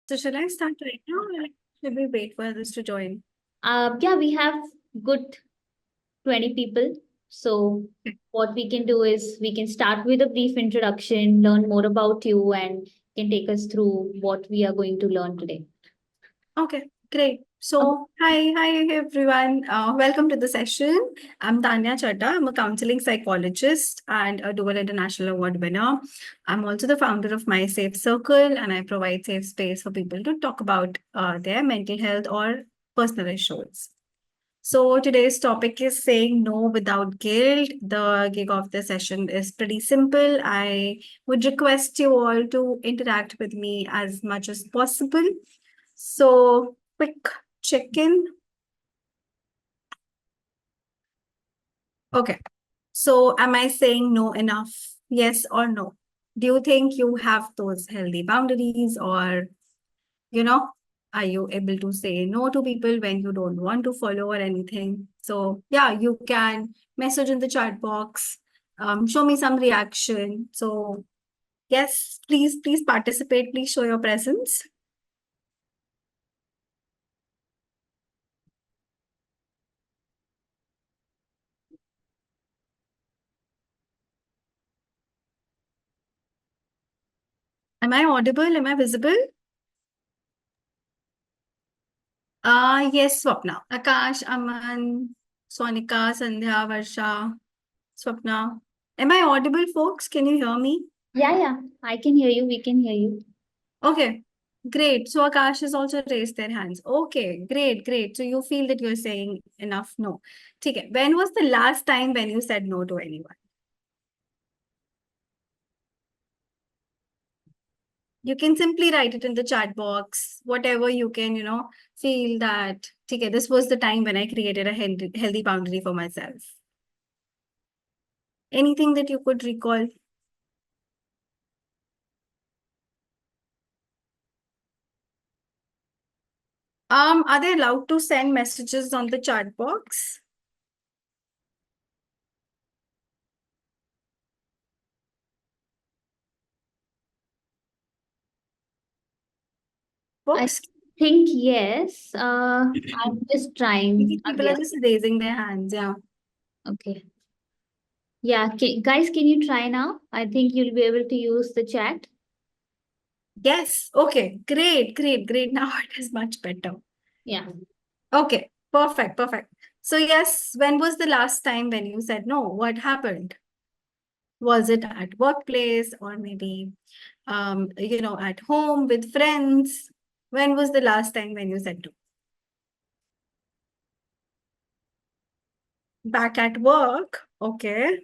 So should I start right now or should we wait for others to join? Yeah, we have good 20 people. So what we can do is we can start with a brief introduction, learn more about you, and can take us through what we are going to learn today. Okay, great. Okay. Hi everyone. Welcome to the session. I'm Tanya Chadda. I'm a counseling psychologist and a Dual International Award winner. I'm also the founder of My Safe Circle, and I provide safe space for people to talk about their mental health or personal issues. So today's topic is saying no without guilt. The gig of the session is pretty simple. I would request you all to interact with me as much as possible. So quick check-in. Okay. So am I saying no enough? Yes or no? Do you think you have those healthy boundaries or, you know, are you able to say no to people when you don't want to follow or anything? So yeah, you can message in the chat box, show me some reaction. So yes, please participate. Please show your presence. Am I audible? Am I visible? Yes, Swapna. Akash, Aman, Sonika, Sandhya, Varsha, Swapna. Am I audible, folks? Can you hear me? Yeah, I can hear you. We can hear you. Okay, great. So Akash has also raised their hands. Okay, great. So you feel that you're saying enough no. Okay. When was the last time when you said no to anyone? You can simply write it in the chat box, whatever you can, feel that, okay, this was the time when I created a healthy boundary for myself. Anything that you could recall? Are they allowed to send messages on the chat box? I Folks, think yes. I'm just trying maybe people are again. just raising their hands. Yeah. Okay. Yeah, guys, can you try now? I think you'll be able to use the chat. Yes. Okay. Great. Now it is much better. Yeah. Okay. Perfect. So yes, when was the last time when you said no? What happened? Was it at workplace or maybe at home with friends? When was the last time when you said no? Back at work. Okay.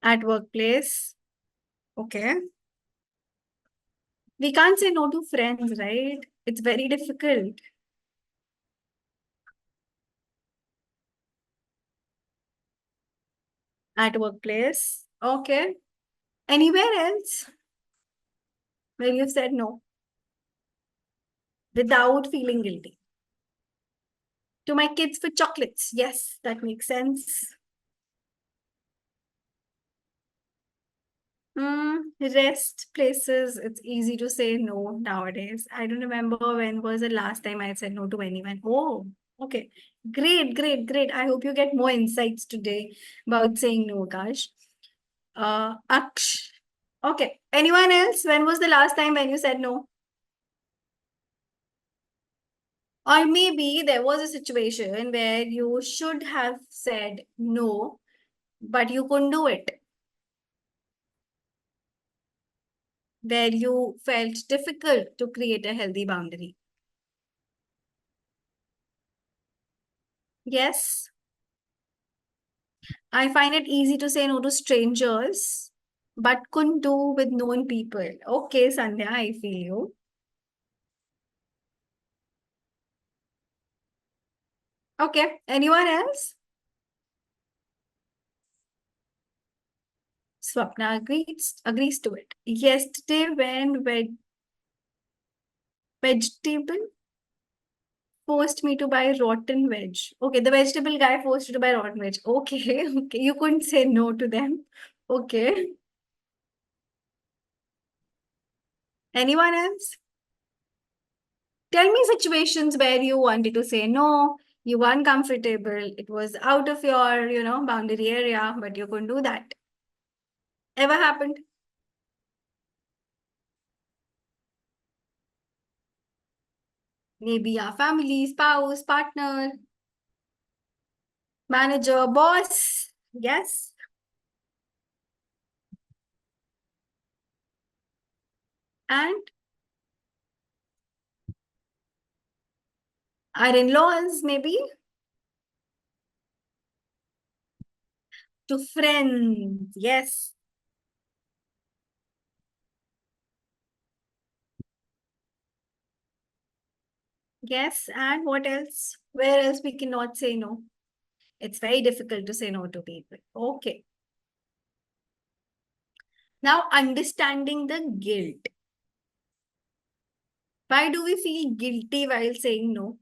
At workplace. Okay. We can't say no to friends, right? It's very difficult. At workplace. Okay. Anywhere else where you've said no without feeling guilty. To my kids for chocolates. Yes, that makes sense. Rest places, it's easy to say no nowadays. I don't remember when was the last time I said no to anyone. Oh, okay. Great. I hope you get more insights today about saying no, Akash. Aksh. Okay. Anyone else? When was the last time when you said no? Or maybe there was a situation where you should have said no, but you couldn't do it, where you felt difficult to create a healthy boundary. Yes, I find it easy to say no to strangers, but couldn't do with known people. Okay, Sandhya, I feel you. Okay, anyone else? Swapna agrees to it. Yesterday, when vegetable forced me to buy rotten veg. Okay, the vegetable guy forced you to buy rotten veg. Okay, okay, you couldn't say no to them. Okay. Anyone else? Tell me situations where you wanted to say no, you were uncomfortable, it was out of your, boundary area, but you couldn't do that. Ever happened? Maybe our family, spouse, partner, manager, boss. Yes. And our in-laws, maybe to friends. Yes. Yes. And what else? Where else we cannot say no? It's very difficult to say no to people. Okay. Now, understanding the guilt. Why do we feel guilty while saying no?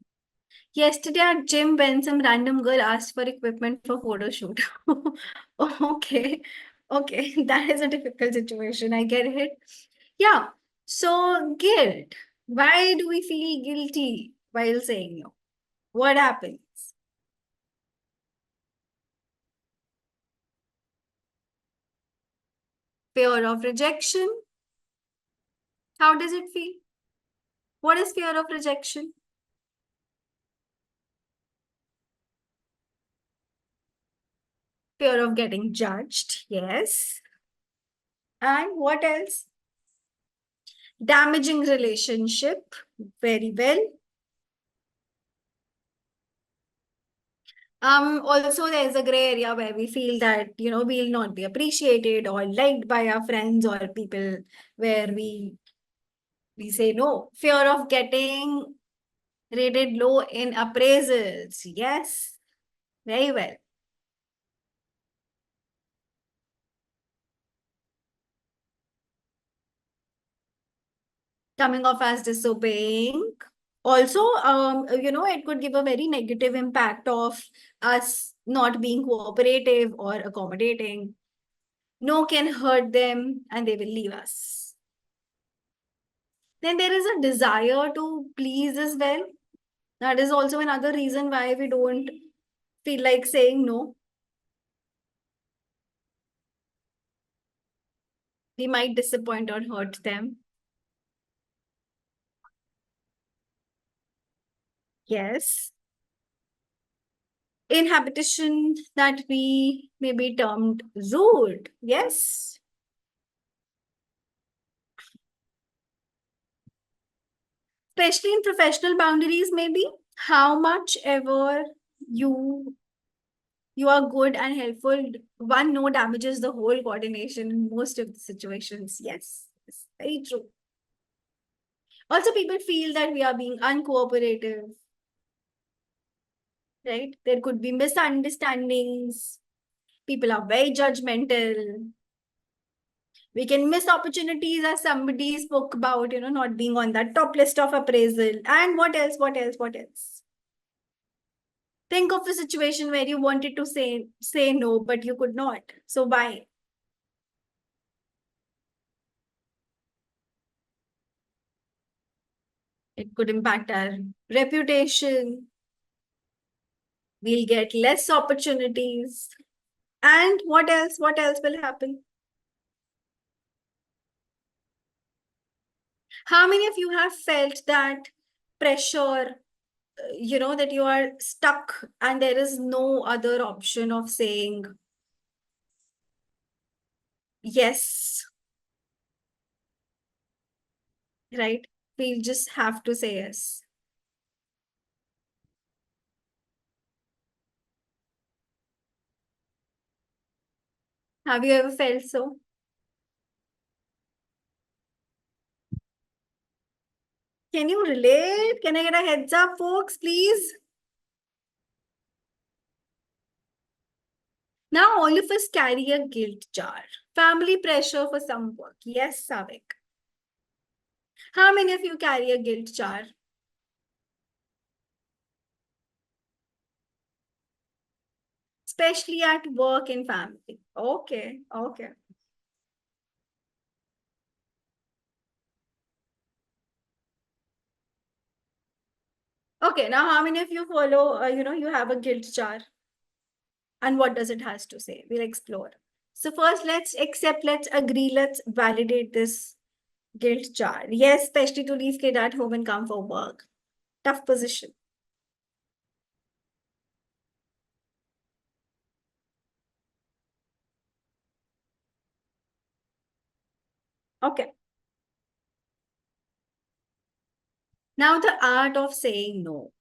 Yesterday at gym, when some random girl asked for equipment for photo shoot. Okay, okay, that is a difficult situation. I get it. Yeah. So guilt. Why do we feel guilty while saying no? What happens? Fear of rejection. How does it feel? What is fear of rejection? Fear of getting judged. Yes. And what else? Damaging relationship. Very well. Also there's a gray area where we feel that, we'll not be appreciated or liked by our friends or people where we say no. Fear of getting rated low in appraisals. Yes, very well. Coming off as disobeying. Also, it could give a very negative impact of us not being cooperative or accommodating. No can hurt them and they will leave us. Then there is a desire to please as well. That is also another reason why we don't feel like saying no. We might disappoint or hurt them. Yes. Inhabitation that we may be termed rude. Yes. Especially in professional boundaries, maybe how much ever you you are good and helpful, one no damages the whole coordination in most of the situations. Yes, it's very true. Also, people feel that we are being uncooperative, right? There could be misunderstandings. People are very judgmental. We can miss opportunities as somebody spoke about, not being on that top list of appraisal. And what else? What else? What else? Think of a situation where you wanted to say no, but you could not. So why? It could impact our reputation. We'll get less opportunities. And what else? What else will happen? How many of you have felt that pressure, that you are stuck and there is no other option of saying yes, right? We just have to say yes. Have you ever felt so? Can you relate? Can I get a heads up, folks, please? Now, all of us carry a guilt jar. Family pressure for some work. Yes, Savik. How many of you carry a guilt jar? Especially at work and family. Okay, okay. Okay, now how many of you follow, you have a guilt jar? And what does it has to say? We'll explore. So first, let's accept, let's agree, let's validate this guilt jar. Yes, especially to leave kid at home and come for work. Tough position. Okay. Now the art of saying no.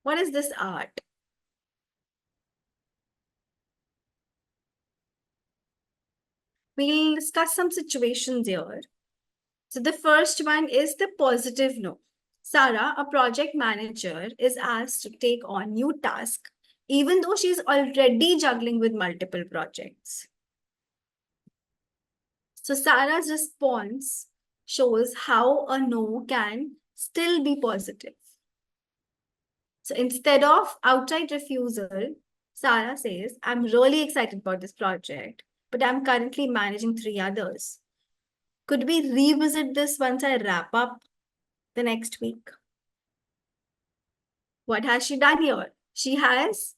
What is this art? We'll discuss some situations here. So the first one is the positive no. Sarah, a project manager, is asked to take on new task, even though she's already juggling with multiple projects. So Sarah's response shows how a no can still be positive. So instead of outright refusal, Sarah says, I'm really excited about this project, but I'm currently managing three others. Could we revisit this once I wrap up the next week? What has she done here? She has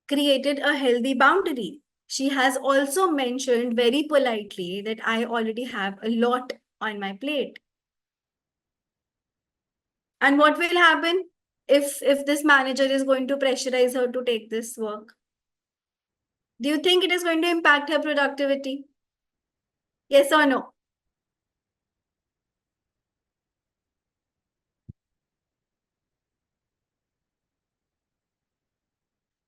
created a healthy boundary. She has also mentioned very politely that I already have a lot on my plate. And what will happen if this manager is going to pressurize her to take this work? Do you think it is going to impact her productivity? Yes or no?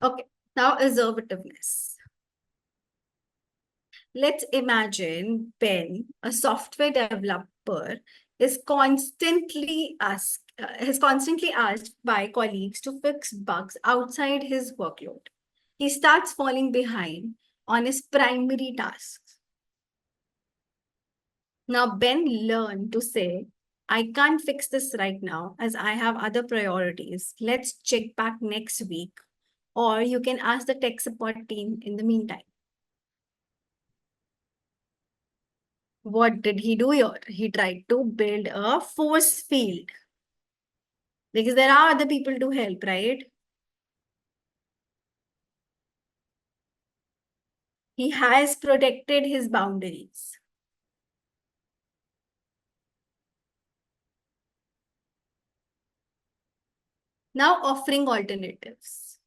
Okay. Now, assertiveness. Let's imagine Ben, a software developer, is constantly asked by colleagues to fix bugs outside his workload. He starts falling behind on his primary tasks. Now, Ben learned to say, I can't fix this right now as I have other priorities. Let's check back next week, or you can ask the tech support team in the meantime. What did he do here? He tried to build a force field because there are other people to help, right? He has protected his boundaries. Now, offering alternatives.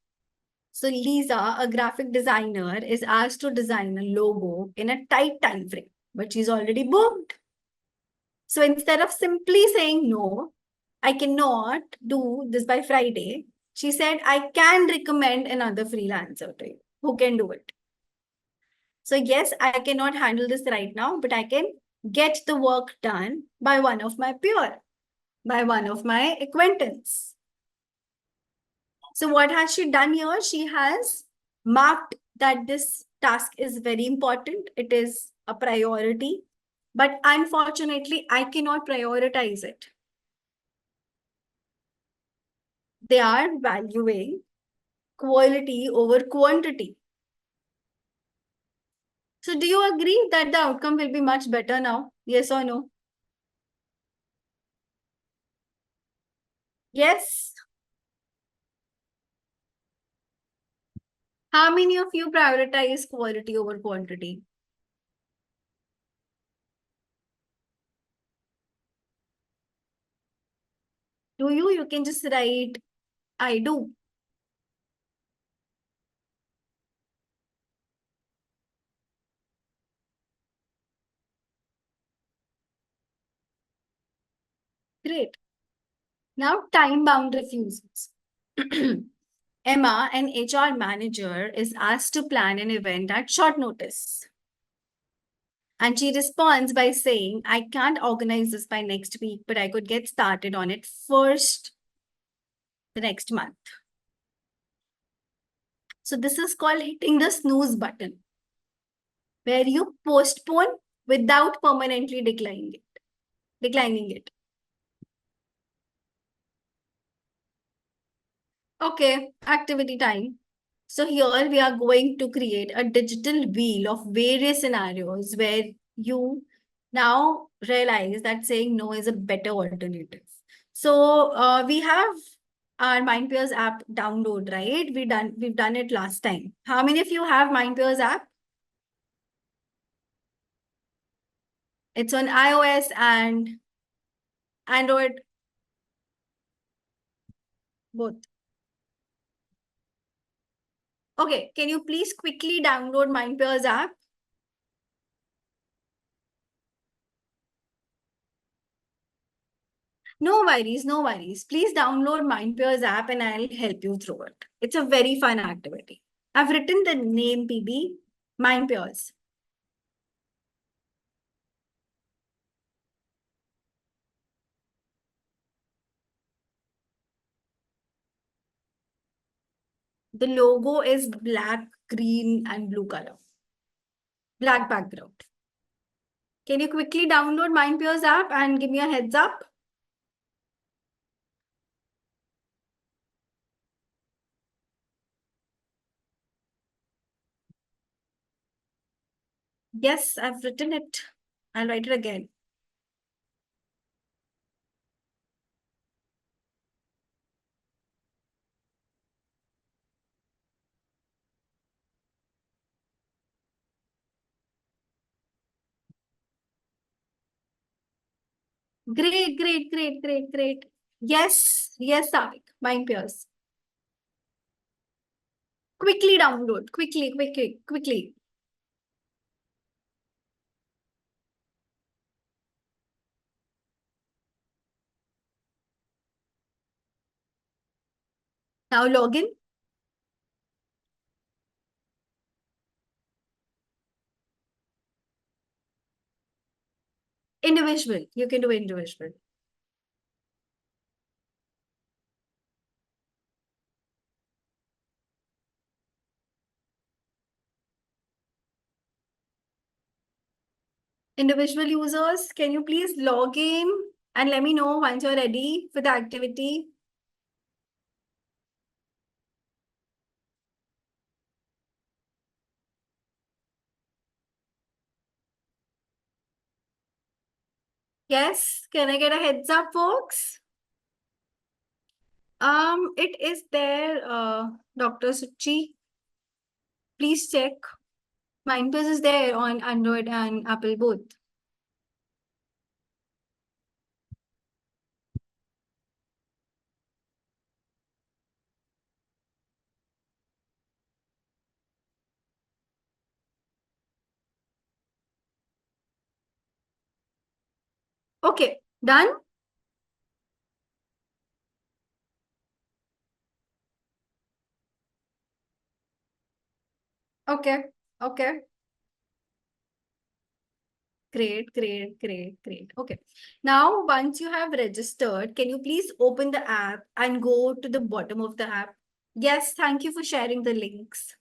So, Lisa, a graphic designer, is asked to design a logo in a tight time frame, but she's already booked. So, instead of simply saying no, I cannot do this by Friday, she said, I can recommend another freelancer to you who can do it. So, yes, I cannot handle this right now, but I can get the work done by one of my peer, by one of my acquaintance. So, what has she done here? She has marked that this task is very important, it is a priority, but unfortunately, I cannot prioritize it. They are valuing quality over quantity. So, do you agree that the outcome will be much better now? Yes or no? Yes. How many of you prioritize quality over quantity? Do you? You can just write, I do. Great. Now, time bound refusals. Emma, an HR manager, is asked to plan an event at short notice. And she responds by saying, I can't organize this by next week, but I could get started on it first the next month. So, this is called hitting the snooze button, where you postpone without permanently declining it. Okay, activity time. So here we are going to create a digital wheel of various scenarios where you now realize that saying no is a better alternative. So we have our MindPeers app download, right? We've done it last time. How many of you have MindPeers app? It's on iOS and Android both. Okay, can you please quickly download MindPeers app? No worries, no worries. Please download MindPeers app and I'll help you through it. It's a very fun activity. I've written the name PB, MindPeers. The logo is black, green, and blue color. Black background. Can you quickly download MindPeers app and give me a heads up? Yes, I've written it. I'll write it again. Great, great, great, great, great. Yes, yes, Savik. MindPeers. Quickly download. Quickly, quickly, quickly. Now log in. Individual. You can do individual. Individual users, can you please log in and let me know once you're ready for the activity? Yes, can I get a heads up, folks? It is there, Dr. Suchi. Please check. MindPeers is there on Android and Apple both. Okay, done? Okay, okay. Great, great, great, great. Okay. Now, once you have registered, can you please open the app and go to the bottom of the app? Yes, thank you for sharing the links.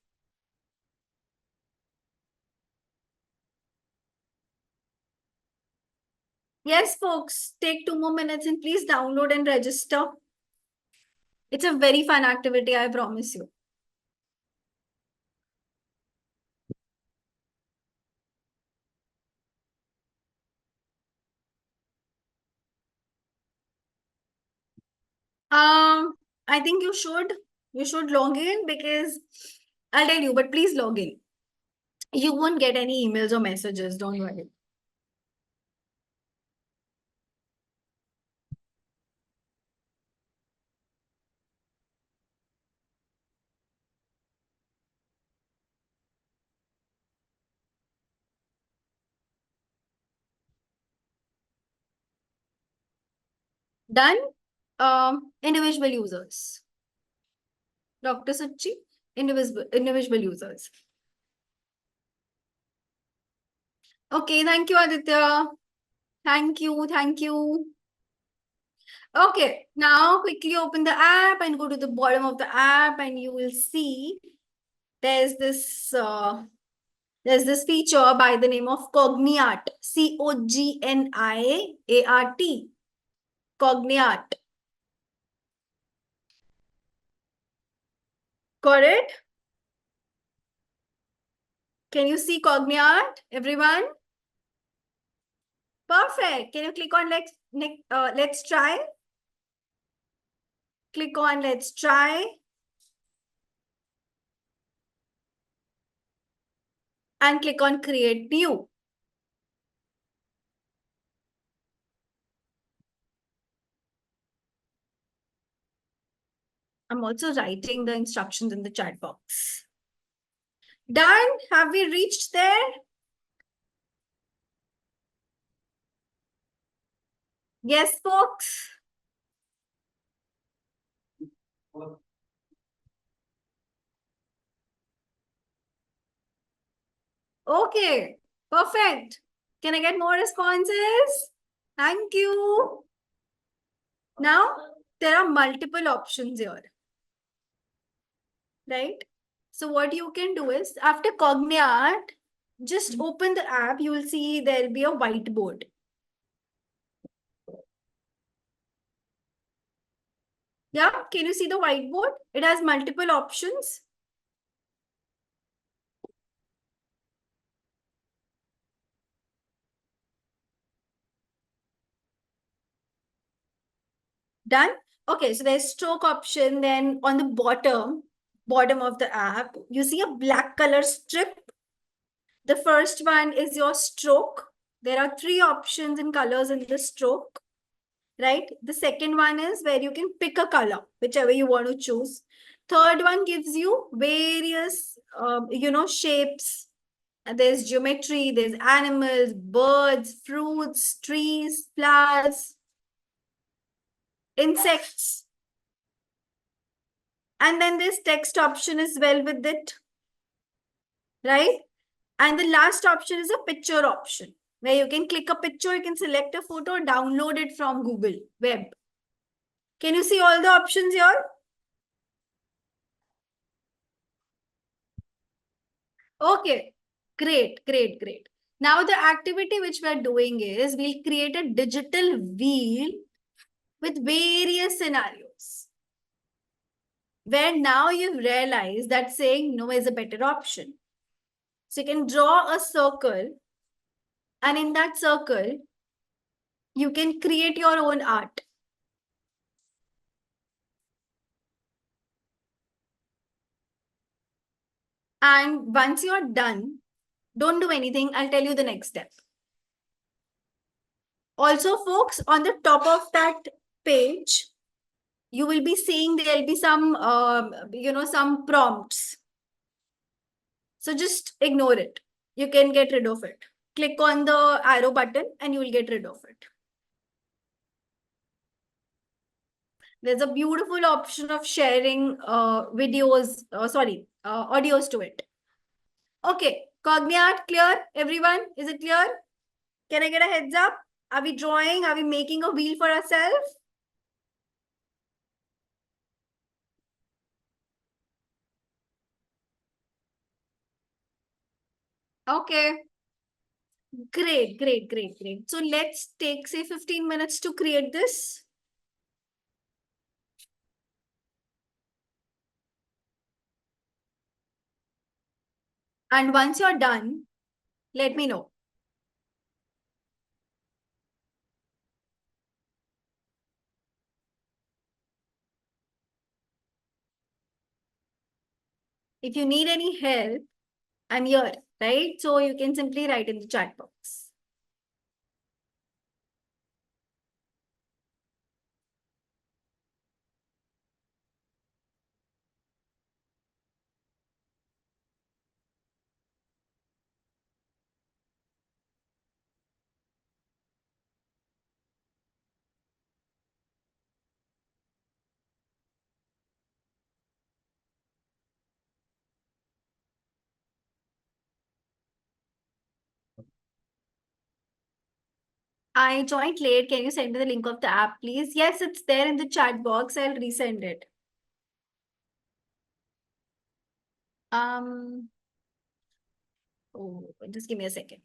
Yes, folks, take 2 more minutes and please download and register. It's a very fun activity, I promise you. I think you should log in because I'll tell you, but please log in. You won't get any emails or messages, don't worry. Done? Individual users. Dr. Suchi, individual users. Okay, thank you, Aditya. Thank you, thank you. Okay, now quickly open the app and go to the bottom of the app and you will see there's this there's this feature by the name of Cogniart. Cogniart. Cogniart. Got it? Can you see Cogniart, everyone? Perfect. Can you click on let's try? Click on let's try. And click on create new. I'm also writing the instructions in the chat box. Done? Have we reached there? Yes, folks? Okay, perfect. Can I get more responses? Thank you. Now, there are multiple options here, right? So what you can do is, after Cogniart, just open the app. You will see there will be a whiteboard. Yeah, can you see the whiteboard? It has multiple options. Done? Okay, so there's stroke option. Then on the bottom of the app, you see a black color strip. The first one is your stroke. There are three options in colors in the stroke, right? The second one is where you can pick a color, whichever you want to choose. Third one gives you various, shapes. And there's geometry, there's animals, birds, fruits, trees, flowers, insects. And then this text option is well with it, right? And the last option is a picture option where you can click a picture, you can select a photo, download it from Google Web. Can you see all the options here? Okay, great, great, great. Now the activity which we're doing is we'll create a digital wheel with various scenarios where now you've realized that saying no is a better option. So you can draw a circle, and in that circle, you can create your own art. And once you're done, don't do anything. I'll tell you the next step. Also, folks, on the top of that page, you will be seeing there'll be some prompts. So just ignore it. You can get rid of it. Click on the arrow button and you will get rid of it. There's a beautiful option of sharing audios to it. Okay, Cogniart, clear? Everyone, is it clear? Can I get a heads up? Are we drawing? Are we making a wheel for ourselves? Okay. Great, great, great, great. So let's take, say, 15 minutes to create this. And once you're done, let me know. If you need any help, I'm here, right? So you can simply write in the chat box. I joined late. Can you send me the link of the app, please? Yes, it's there in the chat box. I'll resend it. Um, oh, just give me a second.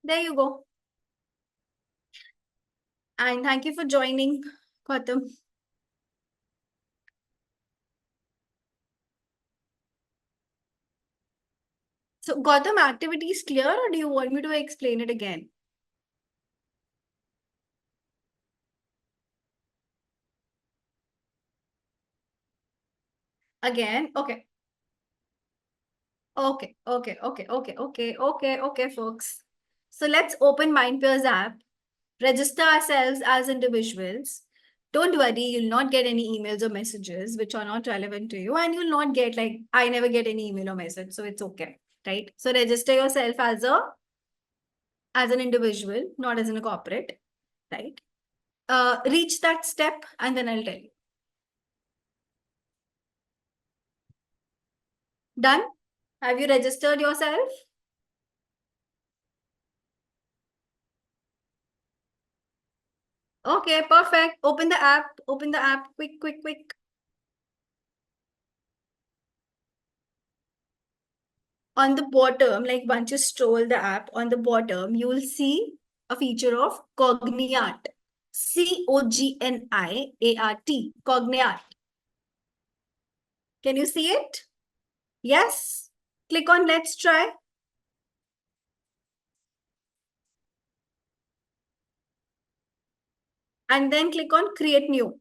There you go. And thank you for joining, Gautam. So So, Gautam, activity is clear, or do you want me to explain it again? Again? Okay. Okay, folks. So let's open MindPeers app, register ourselves as individuals. Don't worry, you'll not get any emails or messages which are not relevant to you, and you'll not get like I never get any email or message, so it's okay, right? So register yourself as an individual, not as in a corporate, right? Reach that step, and then I'll tell you. Done? Have you registered yourself? Okay, perfect. Open the app. Open the app. Quick, quick, quick. On the bottom, like once you scroll the app, on the bottom, you will see a feature of Cogniat. Cogniart. Cogniat. Can you see it? Yes. Click on Let's Try and then click on Create New.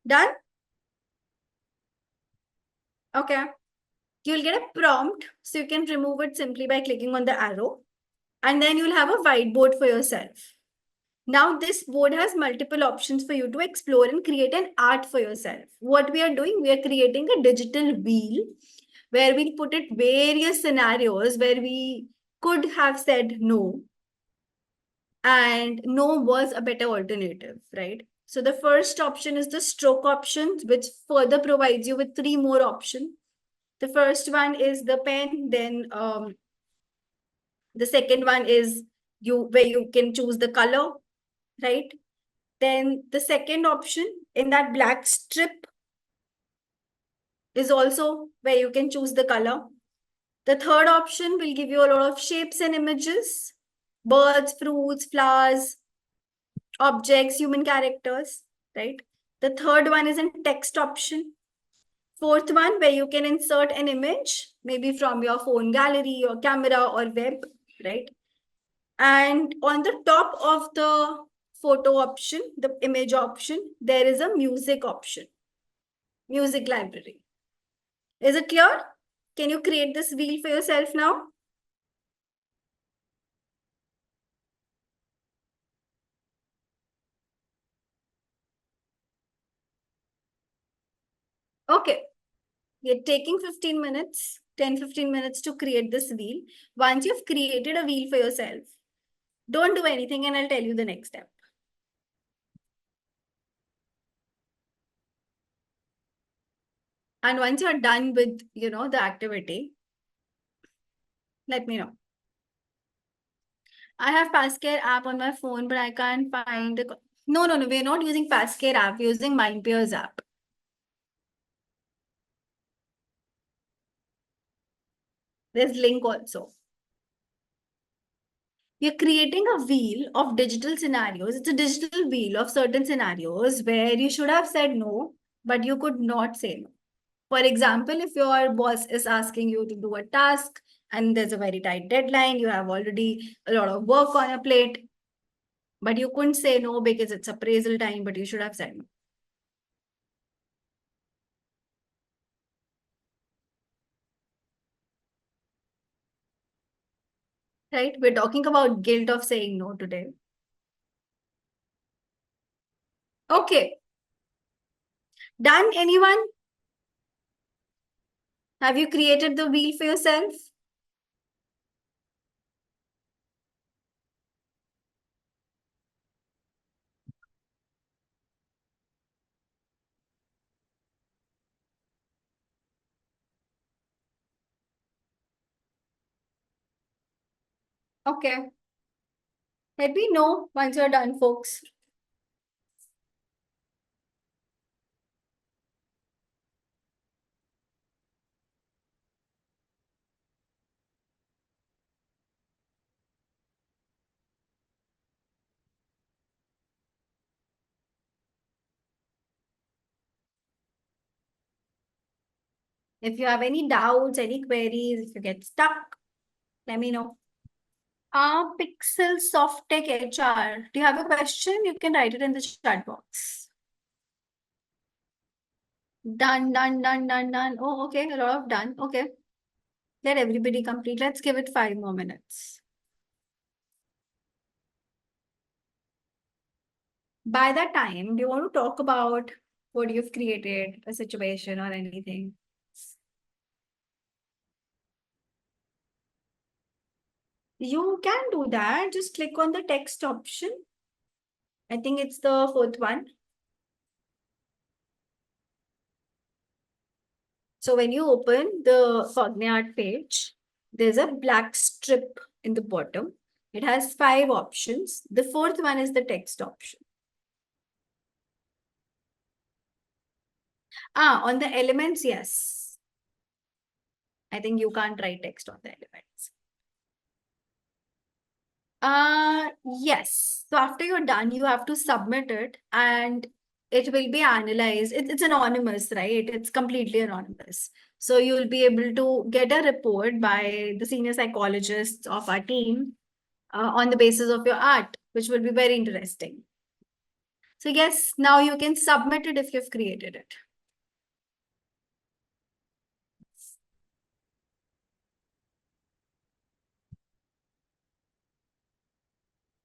Done? Okay. You'll get a prompt, so you can remove it simply by clicking on the arrow. And then you'll have a whiteboard for yourself. Now, this board has multiple options for you to explore and create an art for yourself. What we are doing, we are creating a digital wheel where we'll put it various scenarios where we could have said no, and no was a better alternative, right? So the first option is the stroke option, which further provides you with three more options. The first one is the pen, then the second one is you where you can choose the color, right? Then the second option in that black strip is also where you can choose the color. The third option will give you a lot of shapes and images, birds, fruits, flowers, objects, human characters, right? The third one is in text option. Fourth one, where you can insert an image, maybe from your phone gallery or camera or web, right? And on the top of the photo option, the image option, there is a music option, music library. Is it clear? Can you create this wheel for yourself now? Okay. You're taking 15 minutes, 10-15 minutes to create this wheel. Once you've created a wheel for yourself, don't do anything and I'll tell you the next step. And once you're done with, the activity, let me know. I have Pascare app on my phone, but I can't find the. No, no, no. We're not using Pascare app. We're using MindPeers app. There's link also. We're creating a wheel of digital scenarios. It's a digital wheel of certain scenarios where you should have said no, but you could not say no. For example, if your boss is asking you to do a task and there's a very tight deadline, you have already a lot of work on your plate, but you couldn't say no because it's appraisal time, but you should have said no. Right? We're talking about guilt of saying no today. Okay. Done, anyone? Have you created the wheel for yourself? Okay. Let me know once you're done, folks. If you have any doubts, any queries, if you get stuck, let me know. Pixel Soft Tech HR. Do you have a question? You can write it in the chat box. Done, done, done, done, done. Oh, okay. A lot of done. Okay. Let everybody complete. Let's give it 5 more minutes. By that time, do you want to talk about what you've created, a situation or anything? You can do that. Just click on the text option. I think it's the fourth one. So when you open the Cognate page, there's a black strip in the bottom. It has 5 options. The fourth one is the text option. On the elements, yes. I think you can't write text on the elements. Yes. So after you're done, you have to submit it and it will be analyzed. It's anonymous, right? It's completely anonymous. So you'll be able to get a report by the senior psychologists of our team on the basis of your art, which will be very interesting. So yes, now you can submit it if you've created it.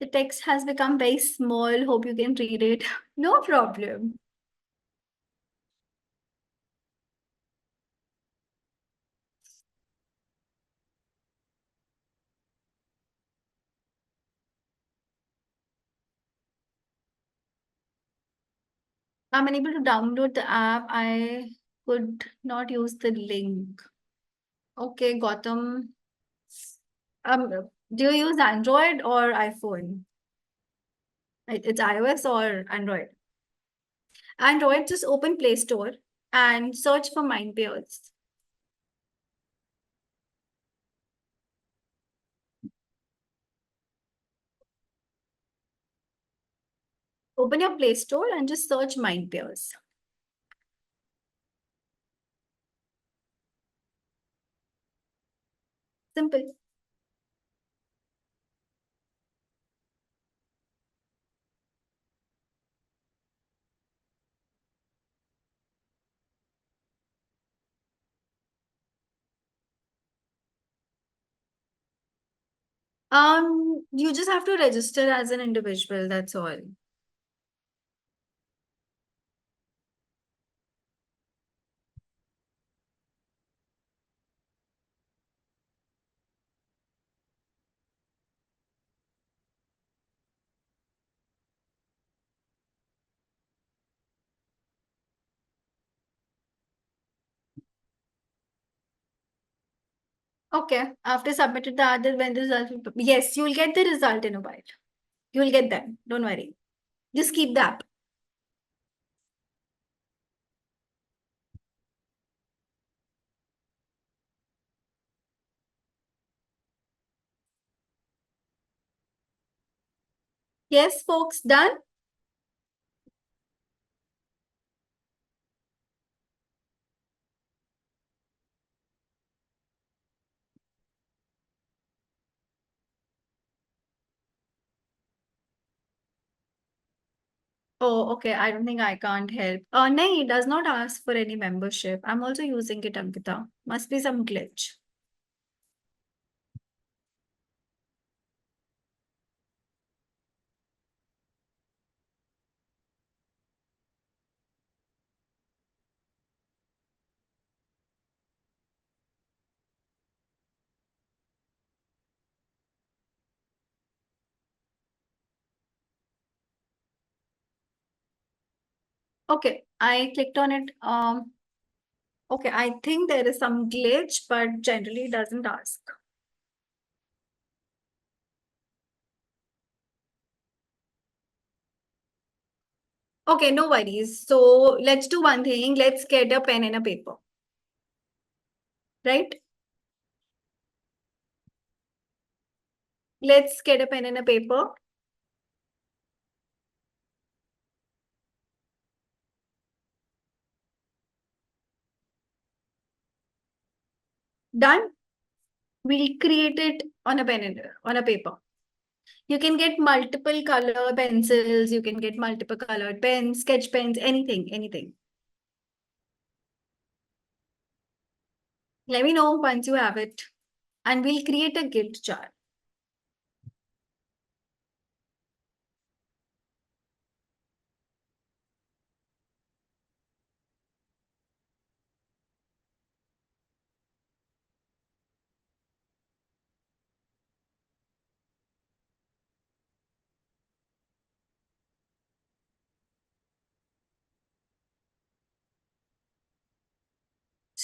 The text has become very small. Hope you can read it. No problem. I'm unable to download the app. I could not use the link. Okay, Gautam. Do you use Android or iPhone? It's iOS or Android? Android, just open Play Store and search for MindPeers. Open your Play Store and just search MindPeers. Simple. You just have to register as an individual, that's all. Okay. After submitted the other, when the result, yes, you will get the result in a while. You will get them. Don't worry. Just keep the app. Yes, folks, done. Oh, okay. I don't think I can't help. No, it does not ask for any membership. I'm also using it, Ankita. Must be some glitch. Okay, I clicked on it. Okay, I think there is some glitch, but generally it doesn't ask. Okay, no worries. So let's do one thing. Let's get a pen and a paper, right? Let's get a pen and a paper. Done. We'll create it on a pen and on a paper. You can get multiple color pencils, you can get multiple colored pens, sketch pens, anything, anything. Let me know once you have it. And we'll create a gift jar.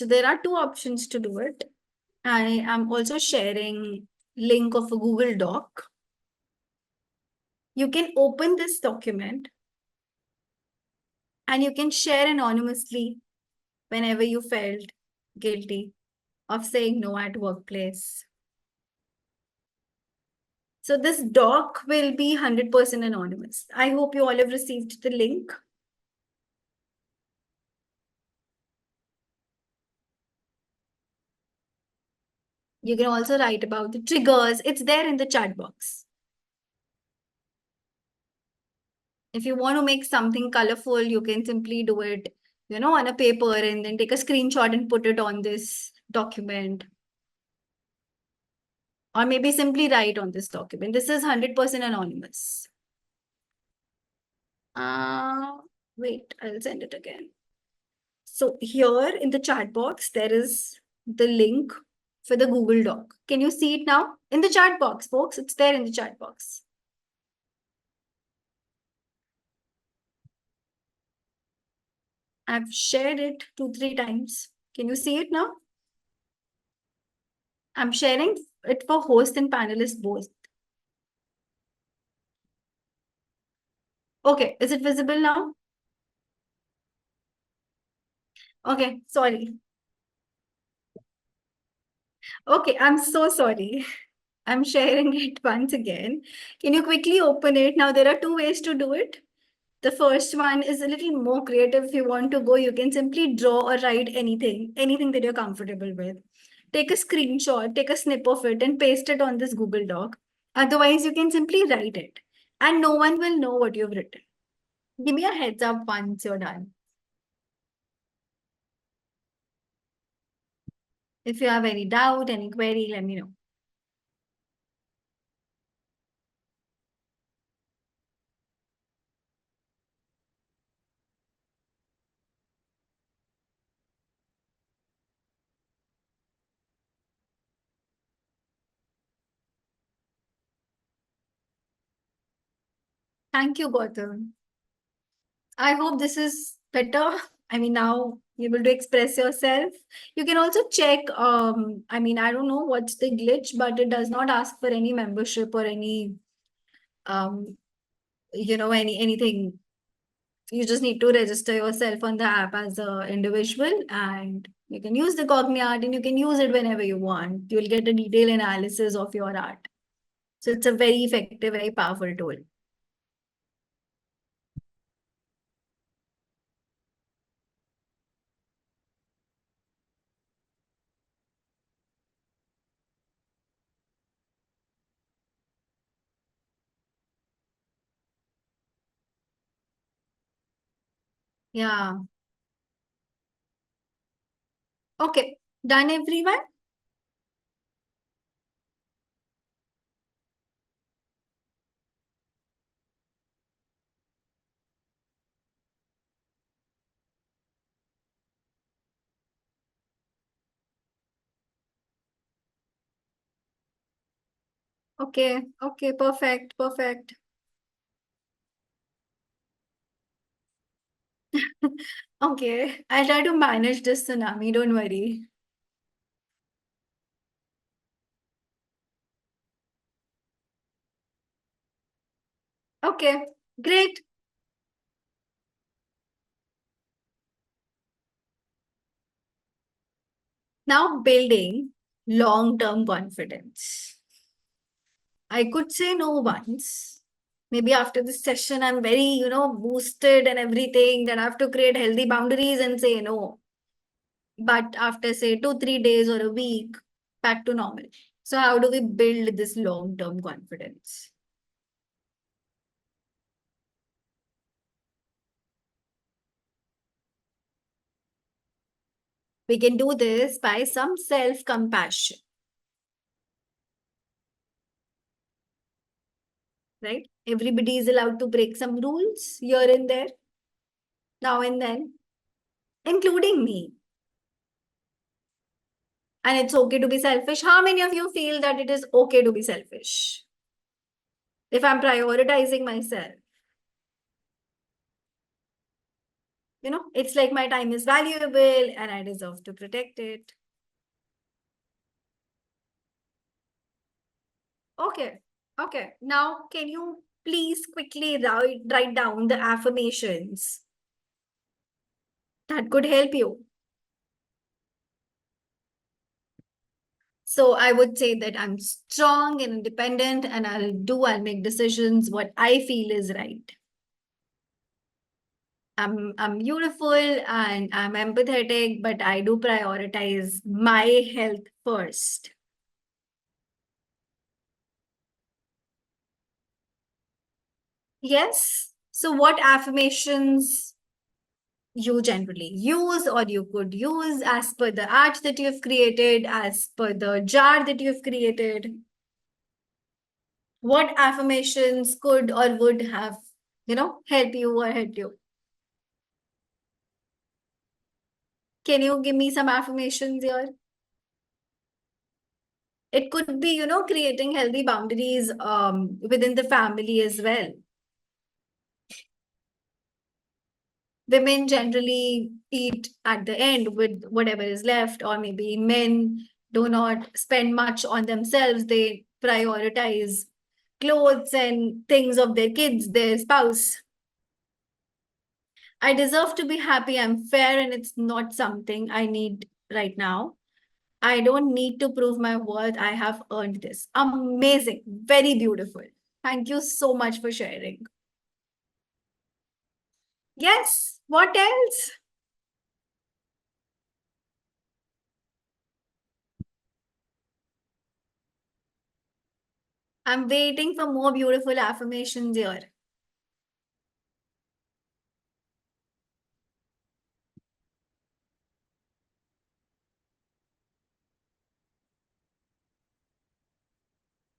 So there are two options to do it. I am also sharing link of a Google Doc. You can open this document and you can share anonymously whenever you felt guilty of saying no at workplace. So this doc will be 100% anonymous. I hope you all have received the link. You can also write about the triggers. It's there in the chat box. If you want to make something colorful, you can simply do it, on a paper and then take a screenshot and put it on this document. Or maybe simply write on this document. This is 100% anonymous. Uh, Wait, I'll send it again. So here in the chat box, there is the link for the Google Doc. Can you see it now? In the chat box, folks, it's there in the chat box. I've shared it 2, 3 times. Can you see it now? I'm sharing it for host and panelist both. Okay, is it visible now? Okay, sorry. Okay, I'm so sorry. I'm sharing it once again. Can you quickly open it? Now, there are two ways to do it. The first one is a little more creative. If you want to go, you can simply draw or write anything that you're comfortable with. Take a screenshot, take a snip of it, and paste it on this Google Doc. Otherwise, you can simply write it, and no one will know what you've written. Give me a heads up once you're done. If you have any doubt, any query, let me know. Thank you, Gautam. I hope this is better. I mean, now you're able to express yourself. You can also check, I don't know what's the glitch, but it does not ask for any membership or any, um, anything. You just need to register yourself on the app as an individual and you can use the Cogni art and you can use it whenever you want. You'll get a detailed analysis of your art. So it's a very effective, very powerful tool. Yeah. Okay. Done, everyone? Okay. Okay. Perfect. Perfect. Okay. I'll try to manage this tsunami. Don't worry. Okay. Great. Now building long-term confidence. I could say no once. Maybe after this session, I'm very, boosted and everything. Then I have to create healthy boundaries and say no. but after say 2 3 days or a week, back to normal. So how do we build this long-term confidence? We can do this by some self-compassion, right? Everybody is allowed to break some rules here and there, now and then, including me. And it's okay to be selfish. How many of you feel that it is okay to be selfish? If I'm prioritizing myself, it's like my time is valuable and I deserve to protect it. Okay. Okay. Now, can you please quickly write down the affirmations that could help you? So I would say that I'm strong and independent and I'll make decisions what I feel is right. I'm beautiful and I'm empathetic, but I do prioritize my health first. Yes. So what affirmations you generally use, or you could use as per the art that you've created, as per the jar that you've created? What affirmations could or would have, help you or help you? Can you give me some affirmations here? It could be, creating healthy boundaries within the family as well. Women generally eat at the end with whatever is left, or maybe men do not spend much on themselves. They prioritize clothes and things of their kids, their spouse. I deserve to be happy. I'm fair, and it's not something I need right now. I don't need to prove my worth. I have earned this. Amazing. Very beautiful. Thank you so much for sharing. Yes. What else? I'm waiting for more beautiful affirmations here.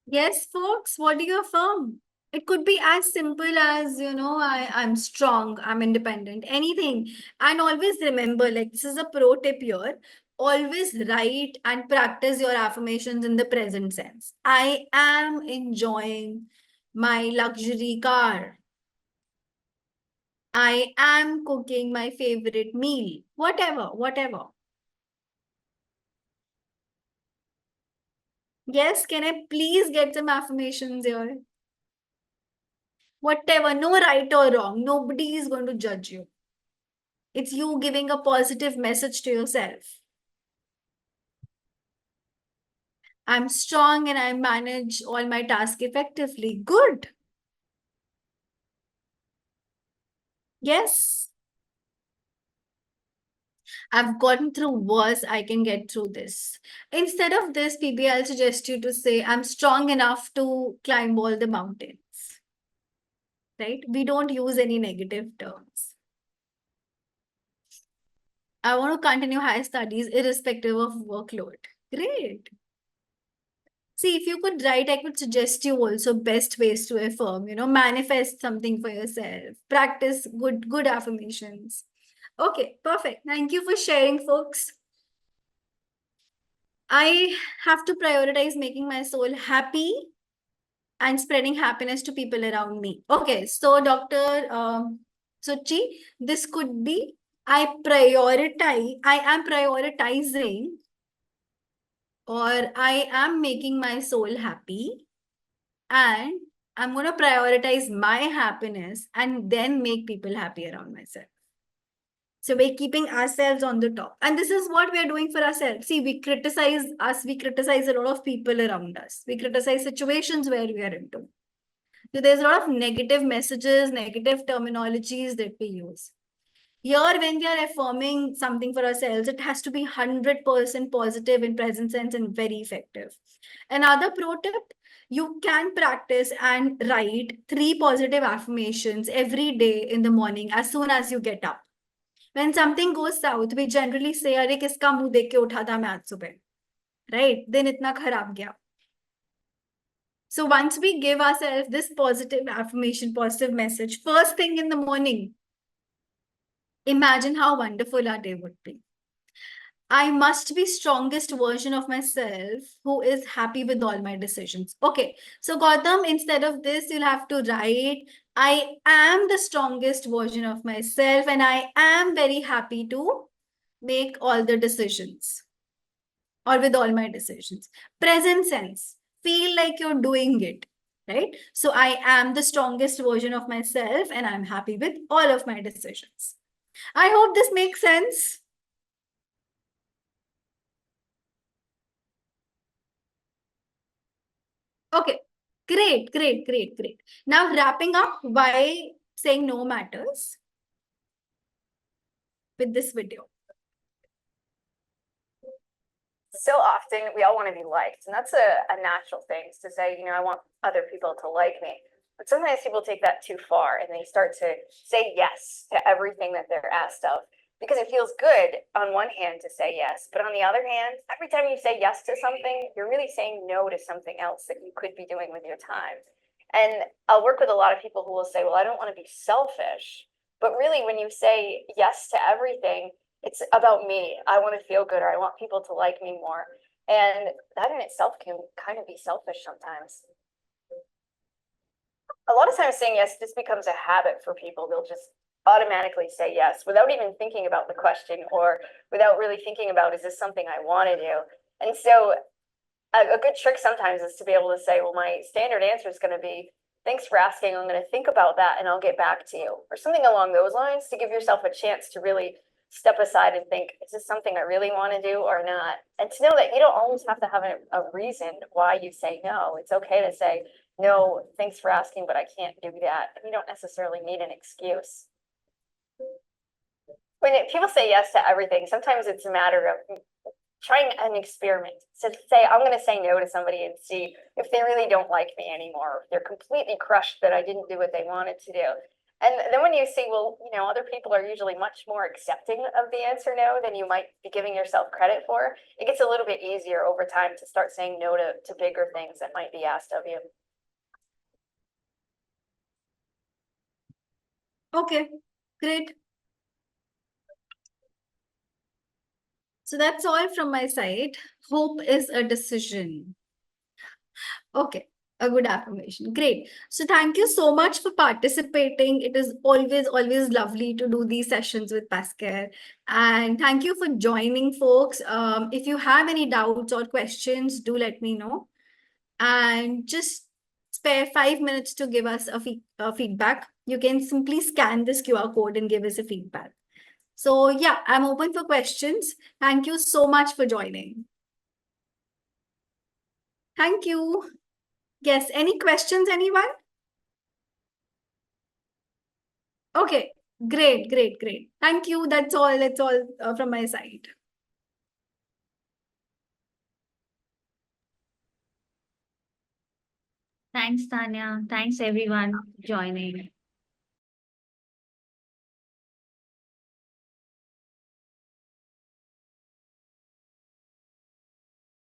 Yes, folks, what do you affirm? It could be as simple as, I'm strong, I'm independent, anything. And always remember, like, this is a pro tip here. Always write and practice your affirmations in the present sense. I am enjoying my luxury car. I am cooking my favorite meal. Whatever, whatever. Yes, can I please get some affirmations here? Whatever, no right or wrong. Nobody is going to judge you. It's you giving a positive message to yourself. I'm strong and I manage all my tasks effectively. Good. Yes. I've gotten through worse. I can get through this. Instead of this, PB, I'll suggest you to say, I'm strong enough to climb all the mountains. Right? We don't use any negative terms. I want to continue higher studies irrespective of workload. Great. See, if you could write, I could suggest you also best ways to affirm, manifest something for yourself, practice good affirmations. Okay, perfect. Thank you for sharing, folks. I have to prioritize making my soul happy and spreading happiness to people around me. Okay, so Dr. Suchi, this could be I am prioritizing, or I am making my soul happy, and I'm going to prioritize my happiness and then make people happy around myself. So we're keeping ourselves on the top. And this is what we're doing for ourselves. See, we criticize us, we criticize a lot of people around us, we criticize situations where we are into. So there's a lot of negative messages, negative terminologies that we use. Here, when we are affirming something for ourselves, it has to be 100% positive in present sense and very effective. Another pro tip, you can practice and write 3 positive affirmations every day in the morning as soon as you get up. When something goes south, we generally say, अरे किसका मुंह देख के उठा था मैं आज सुबह, right? दिन इतना खराब गया. So once we give ourselves this positive affirmation, positive message, first thing in the morning, imagine how wonderful our day would be. I must be strongest version of myself who is happy with all my decisions. Okay, so Gautam, instead of this, you'll have to write, I am the strongest version of myself and I am very happy to make all the decisions or with all my decisions. Present sense, feel like you're doing it, right? So I am the strongest version of myself and I'm happy with all of my decisions. I hope this makes sense. Okay, great, great, great, great. Now wrapping up why saying no matters with this video. So often we all want to be liked, and that's a natural thing to say, you know, I want other people to like me. But sometimes people take that too far and they start to say yes to everything that they're asked of because it feels good on one hand to say yes, but on the other hand, every time you say yes to something, you're really saying no to something else that you could be doing with your time. And I'll work with a lot of people who will say, well, I don't want to be selfish. But really, when you say yes to everything, it's about me. I want to feel good or I want people to like me more. And that in itself can kind of be selfish sometimes. A lot of times saying yes just becomes a habit for people. They'll just automatically say yes without even thinking about the question or without really thinking about, is this something I want to do? And so a good trick sometimes is to be able to say, well, my standard answer is going to be, thanks for asking. I'm going to think about that and I'll get back to you, or something along those lines, to give yourself a chance to really step aside and think, is this something I really want to do or not? And to know that you don't always have to have a reason why you say no. It's okay to say, no, thanks for asking, but I can't do that. You don't necessarily need an excuse. When people say yes to everything, sometimes it's a matter of trying an experiment. So to say, I'm going to say no to somebody and see if they really don't like me anymore, if they're completely crushed that I didn't do what they wanted to do. And then when you see, well, you know, other people are usually much more accepting of the answer no than you might be giving yourself credit for, it gets a little bit easier over time to start saying no to bigger things that might be asked of you. Okay, great. So that's all from my side. Hope is a decision. Okay, a good affirmation. Great. So thank you so much for participating. It is always, always lovely to do these sessions with Pascal. And thank you for joining, folks. If you have any doubts or questions, do let me know. And just spare 5 minutes to give us a feedback. You can simply scan this QR code and give us a feedback. So yeah, I'm open for questions. Thank you so much for joining. Thank you. Yes, any questions, anyone? Okay, great, great, great. Thank you. That's all from my side. Thanks, Tanya. Thanks, everyone, for joining.